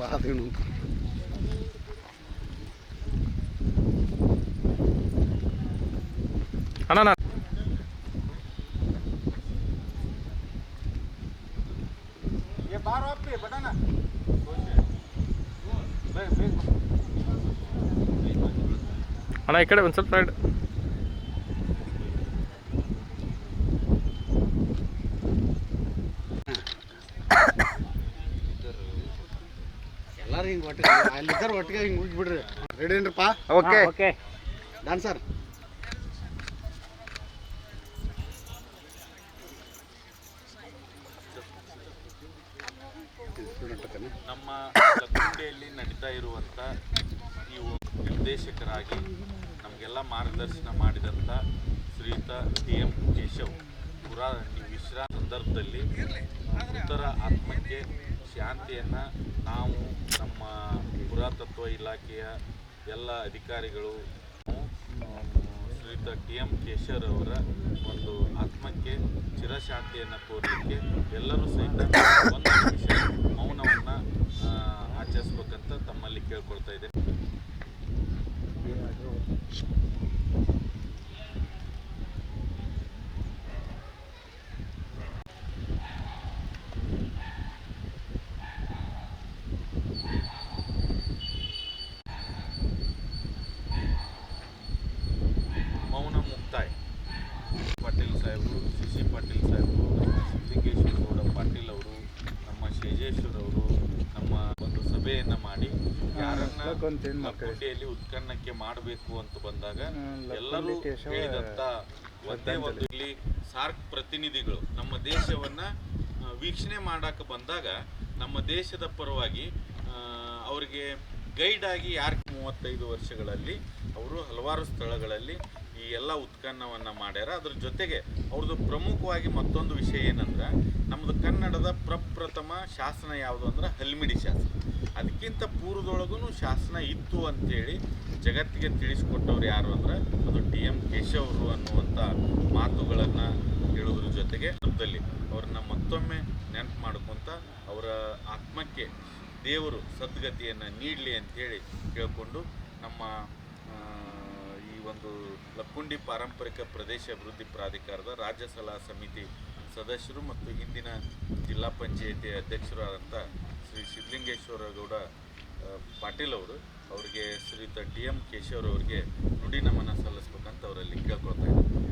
ಬಾಧೆನು ಅಣ್ಣ ಅಣ್ಣ ಈ ಕಡೆ ಒಂದು ಸ್ವಲ್ಪ ಸೈಡ್ ಎಲ್ಲರೂ ಹಿಂಗೆ ಒಟ್ಟಿಗೆ ಅಲ್ಲಿದ್ದಾರೆ ಒಟ್ಟಿಗೆ ಹಿಂಗೆ ಹೋಗಿಬಿಡ್ರಿ ರೆಡಿ ಏನ್ರಪ್ಪ ಓಕೆ ಓಕೆ ಡಾನ್ಸರ್ ನಮ್ಮ ಲಕ್ಕುಂಡಿಯಲ್ಲಿ ನಡೀತಾ ಇರುವಂಥ ನೀವು ನಿರ್ದೇಶಕರಾಗಿ ನಮಗೆಲ್ಲ ಮಾರ್ಗದರ್ಶನ ಮಾಡಿದಂಥ ಶ್ರೀಯುತ TM ಕೇಶವ್ ವಿಶ್ರಾಂತಿ ಸಂದರ್ಭದಲ್ಲಿ ಮೃತರ ಆತ್ಮಕ್ಕೆ ಶಾಂತಿಯನ್ನು ನಾವು ನಮ್ಮ ಪುರಾತತ್ವ ಇಲಾಖೆಯ ಎಲ್ಲ ಅಧಿಕಾರಿಗಳು ಶ್ರೀಯುತ TM ಕೇಶವ್ ಅವರ ಒಂದು ಆತ್ಮಕ್ಕೆ ಚಿರಶಾಂತಿಯನ್ನು ಕೋರಲಿಕ್ಕೆ ಎಲ್ಲರೂ ಸಹಿತ ಒಂದು ನಿಮಿಷ ಮೌನವನ್ನು ಆಚರಿಸ್ಬೇಕಂತ ತಮ್ಮಲ್ಲಿ ಕೇಳ್ಕೊಳ್ತಾ ಇದ್ದೇನೆ. ಮೌನ ಮುಕ್ತಾಯ. ಪಾಟೀಲ್ ಸಾಹೇಬರು, ಸಿ ಪಾಟೀಲ್ ಸಾಹೇಬರು, ನಮ್ಮ ಸಿದ್ಲಿಂಗೇಶ್ವರ ಗೌಡ ಪಾಟೀಲ್ ಅವರು, ನಮ್ಮ ಶೇಜೇಶ್ವರ ಅವರು ನಮ್ಮ ಒಂದು ಸಭೆಯನ್ನು ಮಾಡಿ ಯಾರನ್ನ ಲಕ್ಕುಂಡಿಯಲ್ಲಿ ಉತ್ಖನನಕ್ಕೆ ಮಾಡಬೇಕು ಅಂತ ಬಂದಾಗ ಎಲ್ಲರೂ ಹೇಳಿದಂಥ ಒಂದೇ ಒಂದು ಇಲ್ಲಿ ಸಾರ್ಕ್ ಪ್ರತಿನಿಧಿಗಳು ನಮ್ಮ ದೇಶವನ್ನ ವೀಕ್ಷಣೆ ಮಾಡಕ್ಕೆ ಬಂದಾಗ ನಮ್ಮ ದೇಶದ ಪರವಾಗಿ ಅವರಿಗೆ ಗೈಡ್ ಆಗಿ 35 ವರ್ಷಗಳಲ್ಲಿ ಅವರು ಹಲವಾರು ಸ್ಥಳಗಳಲ್ಲಿ ಈ ಎಲ್ಲ ಉತ್ಖನನವನ್ನು ಮಾಡ್ಯಾರ. ಅದ್ರ ಜೊತೆಗೆ ಅವ್ರದ್ದು ಪ್ರಮುಖವಾಗಿ ಮತ್ತೊಂದು ವಿಷಯ ಏನಂದ್ರೆ ನಮ್ಮದು ಕನ್ನಡದ ಪ್ರಪ್ರಥಮ ಶಾಸನ ಯಾವುದು ಅಂದ್ರೆ ಹಲ್ಮಿಡಿ ಶಾಸನ. ಅದಕ್ಕಿಂತ ಪೂರ್ವದೊಳಗೂ ಶಾಸನ ಇತ್ತು ಅಂಥೇಳಿ ಜಗತ್ತಿಗೆ ತಿಳಿಸ್ಕೊಟ್ಟವ್ರು ಯಾರು ಅಂದ್ರೆ ಅದು TM ಕೇಶವ್ ಅವರು ಅನ್ನುವಂಥ ಮಾತುಗಳನ್ನು ಹೇಳೋದ್ರ ಜೊತೆಗೆ ಅವ್ರನ್ನ ಮತ್ತೊಮ್ಮೆ ನೆನಪು ಮಾಡ್ಕೊತ ಅವರ ಆತ್ಮಕ್ಕೆ ದೇವರು ಸದ್ಗತಿಯನ್ನು ನೀಡಲಿ ಅಂಥೇಳಿ ಕೇಳಿಕೊಂಡು ನಮ್ಮ ಈ ಒಂದು ಲಕ್ಕುಂಡಿ ಪಾರಂಪರಿಕ ಪ್ರದೇಶ ಅಭಿವೃದ್ಧಿ ಪ್ರಾಧಿಕಾರದ ರಾಜ್ಯ ಸಲಹಾ ಸಮಿತಿ ಸದಸ್ಯರು ಮತ್ತು ಹಿಂದಿನ ಜಿಲ್ಲಾ ಪಂಚಾಯಿತಿ ಅಧ್ಯಕ್ಷರಾದಂಥ ಶ್ರೀ ಸಿದ್ಲಿಂಗೇಶ್ವರ ಗೌಡ ಪಾಟೀಲ್ ಅವರು ಅವರಿಗೆ ಶ್ರೀಯುತ TM ಕೇಶವ್ ಅವರಿಗೆ ನುಡಿ ನಮನ ಸಲ್ಲಿಸ್ಬೇಕಂತ ಅವರಲ್ಲಿ ಕೇಳ್ಕೊಳ್ತಾ ಇದ್ದಾರೆ.